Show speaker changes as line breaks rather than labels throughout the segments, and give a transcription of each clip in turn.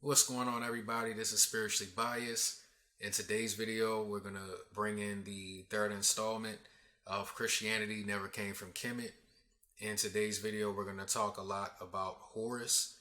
What's going on, everybody? This is Spiritually Biased. In today's video, we're going to bring in the third installment of Christianity Never Came from Kemet. In today's video, we're going to talk a lot about Horus,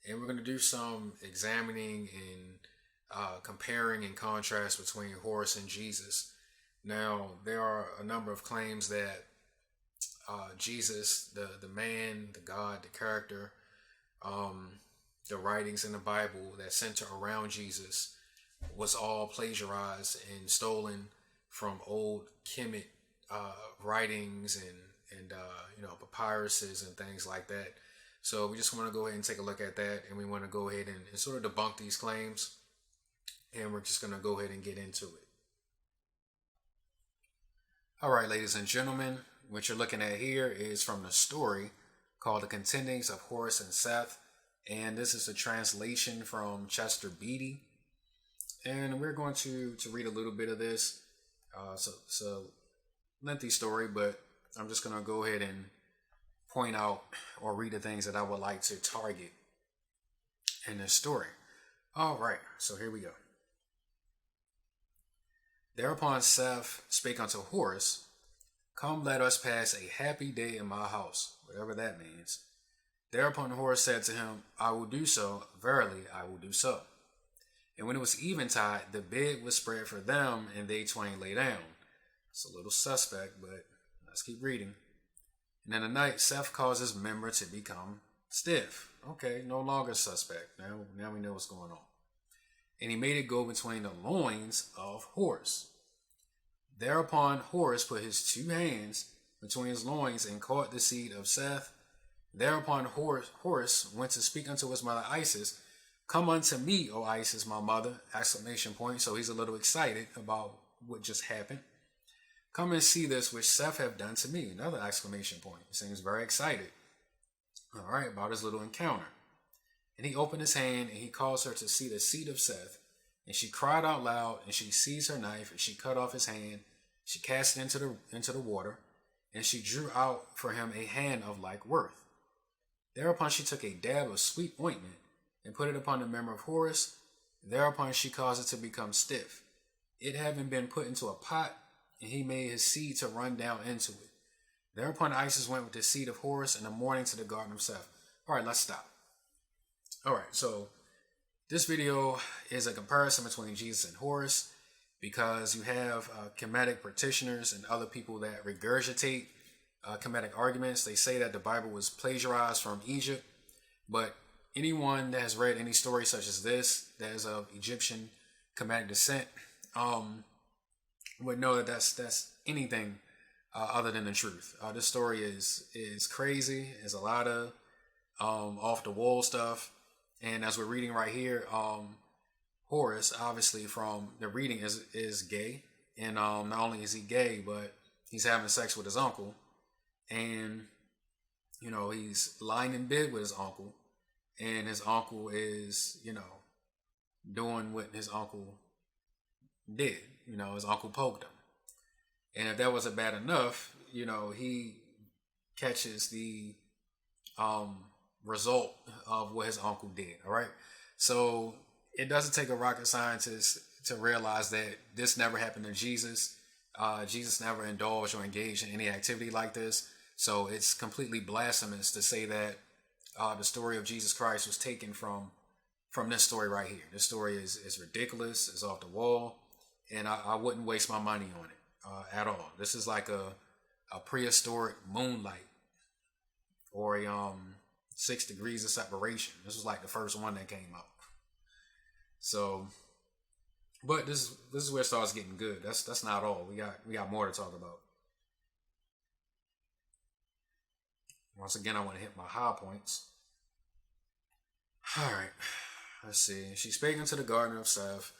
and we're going to do some examining and comparing and contrast between Horus and Jesus. Now, there are a number of claims that Jesus, the man, the God, the character, the writings in the Bible that center around Jesus was all plagiarized and stolen from old Kemet writings and papyruses and things like that. So we just want to go ahead and take a look at that, and we want to go ahead and sort of debunk these claims, and we're just going to go ahead and get into it. All right, ladies and gentlemen, what you're looking at here is from the story called The Contendings of Horus and Seth. And this is a translation from Chester Beatty. And we're going to read a little bit of this. It's a lengthy story, but I'm just going to go ahead and point out or read the things that I would like to target in this story. All right, so here we go. Thereupon Seth spake unto Horus, Come, let us pass a happy day in my house, whatever that means. Thereupon Horus said to him, I will do so, verily I will do so. And when it was eventide, the bed was spread for them, and they twain lay down. It's a little suspect, but let's keep reading. And in the night, Seth caused his member to become stiff. Okay, no longer suspect. Now we know what's going on. And he made it go between the loins of Horus. Thereupon Horus put his two hands between his loins and caught the seed of Seth. Thereupon Horus went to speak unto his mother Isis. Come unto me, O Isis, my mother! Exclamation point. So he's a little excited about what just happened. Come and see this which Seth have done to me. Another exclamation point. He seems very excited. All right, about his little encounter. And he opened his hand and he caused her to see the seed of Seth. And she cried out loud, and she seized her knife and she cut off his hand. She cast it into the water, and she drew out for him a hand of like worth. Thereupon she took a dab of sweet ointment and put it upon the member of Horus. Thereupon she caused it to become stiff, it having been put into a pot, and he made his seed to run down into it. Thereupon Isis went with the seed of Horus in the morning to the garden of Seth. All right, let's stop. All right, so this video is a comparison between Jesus and Horus, because you have Kemetic practitioners and other people that regurgitate Kemetic arguments. They say that the Bible was plagiarized from Egypt, but anyone that has read any story such as this that is of Egyptian Kemetic descent would know that that's anything other than the truth. This story is crazy. There's a lot of off the wall stuff, and as we're reading right here, Horus, obviously from the reading, is gay, and not only is he gay, but he's having sex with his uncle. And, he's lying in bed with his uncle, and his uncle is, doing what his uncle did. His uncle poked him. And if that wasn't bad enough, he catches the result of what his uncle did. All right. So it doesn't take a rocket scientist to realize that this never happened to Jesus. Jesus never indulged or engaged in any activity like this. So it's completely blasphemous to say that the story of Jesus Christ was taken from this story right here. This story is ridiculous. It's off the wall. And I wouldn't waste my money on it at all. This is like a prehistoric moonlight, or a 6 degrees of separation. This was like the first one that came up. So, but this is where it starts getting good. That's not all. We got more to talk about. Once again, I want to hit my high points. All right, let's see. She spake unto the gardener of Seth,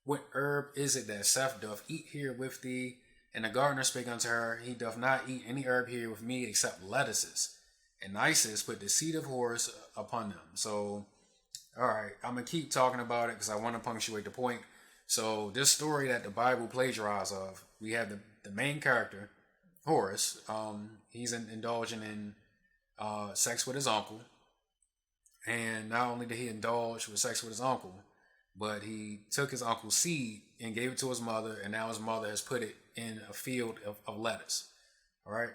What herb is it that Seth doth eat here with thee? And the gardener spake unto her, He doth not eat any herb here with me except lettuces. And Isis put the seed of Horus upon them. So, all right, I'm going to keep talking about it because I want to punctuate the point. So this story that the Bible plagiarized of, we have the main character, Horus. He's indulging in sex with his uncle. And not only did he indulge with sex with his uncle, but he took his uncle's seed and gave it to his mother, and now his mother has put it in a field of lettuce. All right.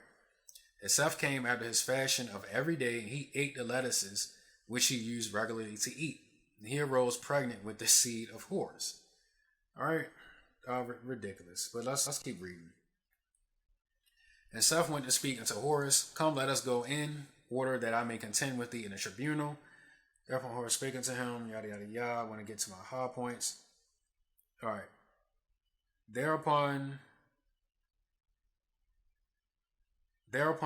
And Seth came after his fashion of every day, and he ate the lettuces which he used regularly to eat. And he arose pregnant with the seed of Horus. All right. Ridiculous. But let's keep reading. And Seth went to speak unto Horus, Come, let us go in order that I may contend with thee in the tribunal. Therefore Horus spake unto him, yada yada yada. I want to get to my high points. All right. Thereupon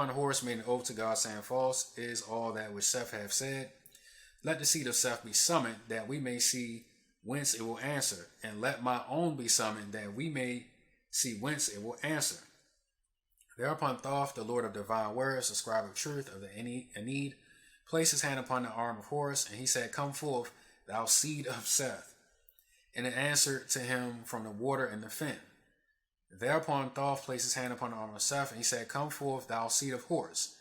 Horus made an oath to God, saying, False is all that which Seth hath said. Let the seed of Seth be summoned, that we may see whence it will answer, and let my own be summoned, that we may see whence it will answer. Thereupon Thoth, the Lord of divine words, the scribe of truth of the Aeneid, placed his hand upon the arm of Horus, and he said, Come forth, thou seed of Seth. And it answered to him from the water and the fen. Thereupon Thoth placed his hand upon the arm of Seth, and he said, Come forth, thou seed of Horus.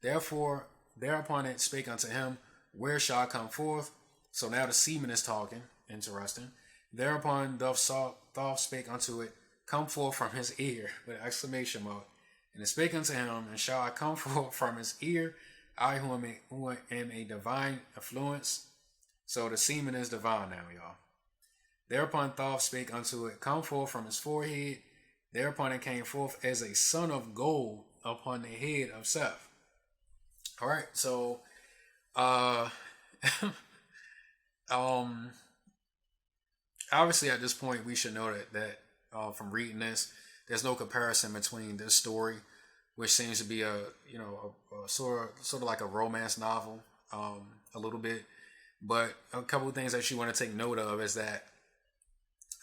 Thereupon it spake unto him, Where shall I come forth? So now the seaman is talking. Interesting. Thereupon Thoth spake unto it, Come forth from his ear, with exclamation mark. And it spake unto him, And shall I come forth from his ear, I who am a divine influence? So the semen is divine now, y'all. Thereupon Thoth spake unto it, Come forth from his forehead. Thereupon it came forth as a son of gold upon the head of Seth. All right, so obviously at this point we should know that from reading this, there's no comparison between this story, which seems to be a sort of like a romance novel, a little bit. But a couple of things that you want to take note of is that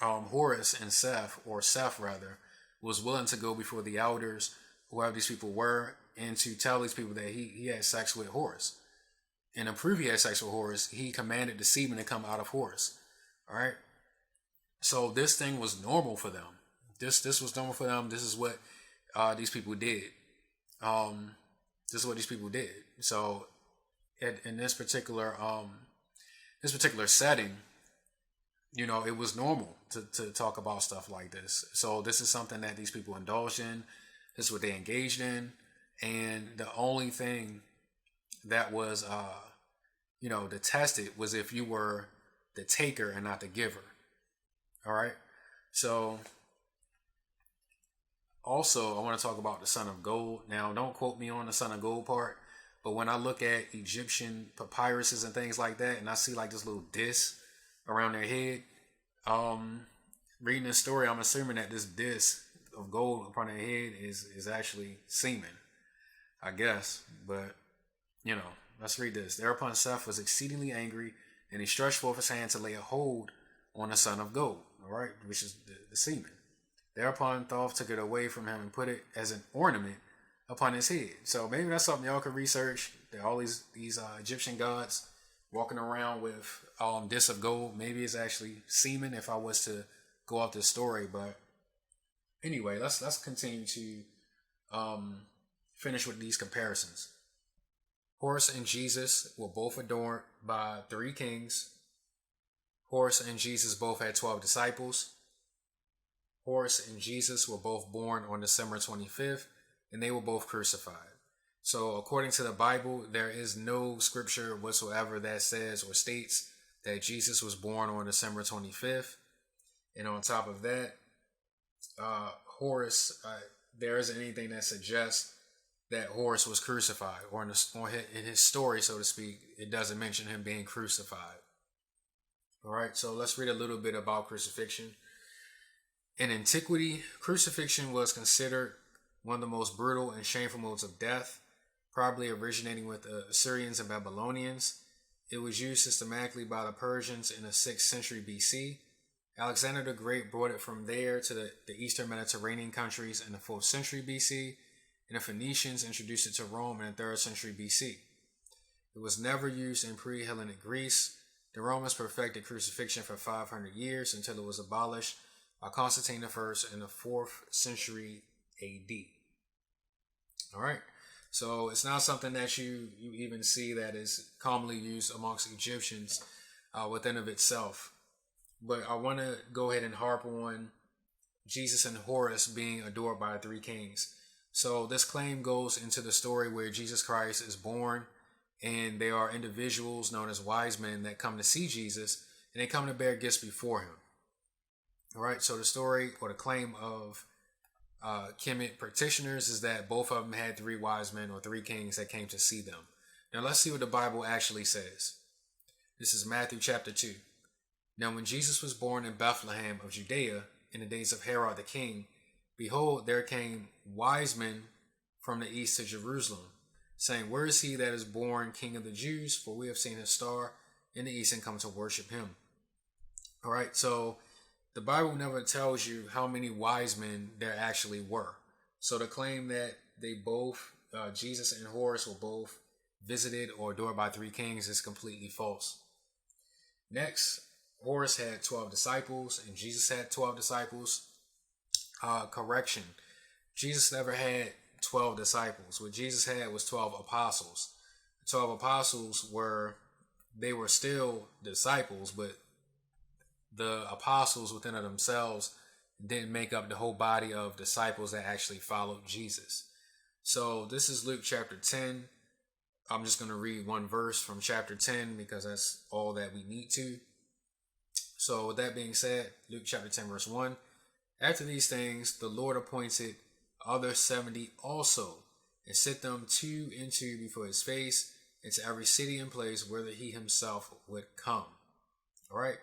Horus and Seth, or Seth rather, was willing to go before the elders, whoever these people were, and to tell these people that he had sex with Horus. And to prove he had sex with Horus, he commanded the semen to come out of Horus. All right. So this thing was normal for them. This was normal for them. This is what these people did. This is what these people did. So in this particular setting, it was normal to talk about stuff like this. So this is something that these people indulged in. This is what they engaged in. And the only thing that was, detested was if you were the taker and not the giver. All right. So also, I want to talk about the son of gold. Now, don't quote me on the son of gold part, but when I look at Egyptian papyruses and things like that, and I see like this little disc around their head, reading this story, I'm assuming that this disc of gold upon their head is actually semen, I guess. But, let's read this. Thereupon Seth was exceedingly angry, and he stretched forth his hand to lay a hold on the son of gold, all right, which is the semen. Thereupon Thoth took it away from him and put it as an ornament upon his head. So maybe that's something y'all could research. There are all these Egyptian gods walking around with discs of gold. Maybe it's actually semen if I was to go off this story. But anyway, let's continue to finish with these comparisons. Horus and Jesus were both adorned by 3 kings. Horus and Jesus both had 12 disciples. Horus and Jesus were both born on December 25th, and they were both crucified. So according to the Bible, there is no scripture whatsoever that says or states that Jesus was born on December 25th. And on top of that, Horus, there isn't anything that suggests that Horus was crucified, or in his story, so to speak, it doesn't mention him being crucified. All right, so let's read a little bit about crucifixion. In antiquity, crucifixion was considered one of the most brutal and shameful modes of death, probably originating with the Assyrians and Babylonians. It was used systematically by the Persians in the 6th century BC. Alexander the Great brought it from there to the eastern Mediterranean countries in the 4th century BC, and the Phoenicians introduced it to Rome in the 3rd century BC. It was never used in pre-Hellenic Greece. The Romans perfected crucifixion for 500 years until it was abolished by Constantine I in the 4th century AD. All right. So it's not something that you even see that is commonly used amongst Egyptians within of itself. But I want to go ahead and harp on Jesus and Horus being adored by the three kings. So this claim goes into the story where Jesus Christ is born, and there are individuals known as wise men that come to see Jesus, and they come to bear gifts before him. All right, so the story or the claim of Kemet practitioners is that both of them had three wise men or three kings that came to see them. Now let's see what the Bible actually says. This is Matthew chapter 2. Now when Jesus was born in Bethlehem of Judea in the days of Herod the king, behold, there came wise men from the east to Jerusalem, saying, where is he that is born King of the Jews? For we have seen his star in the east and come to worship him. All right, so the Bible never tells you how many wise men there actually were. So the claim that they both, Jesus and Horus, were both visited or adored by three kings is completely false. Next, Horus had 12 disciples and Jesus had 12 disciples. Correction. Jesus never had 12 disciples. What Jesus had was 12 apostles. The 12 apostles were still disciples, but the apostles within of themselves didn't make up the whole body of disciples that actually followed Jesus. So this is Luke chapter 10. I'm just going to read one verse from chapter 10 because that's all that we need to. So with that being said, Luke chapter 10 verse 1. After these things, the Lord appointed other 70 also, and set them two and two before his face, into every city and place whither he himself would come. All right.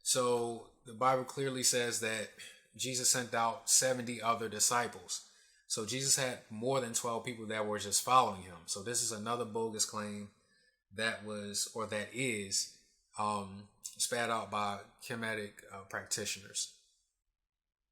So the Bible clearly says that Jesus sent out 70 other disciples. So Jesus had more than 12 people that were just following him. So this is another bogus claim that is spat out by Kemetic practitioners.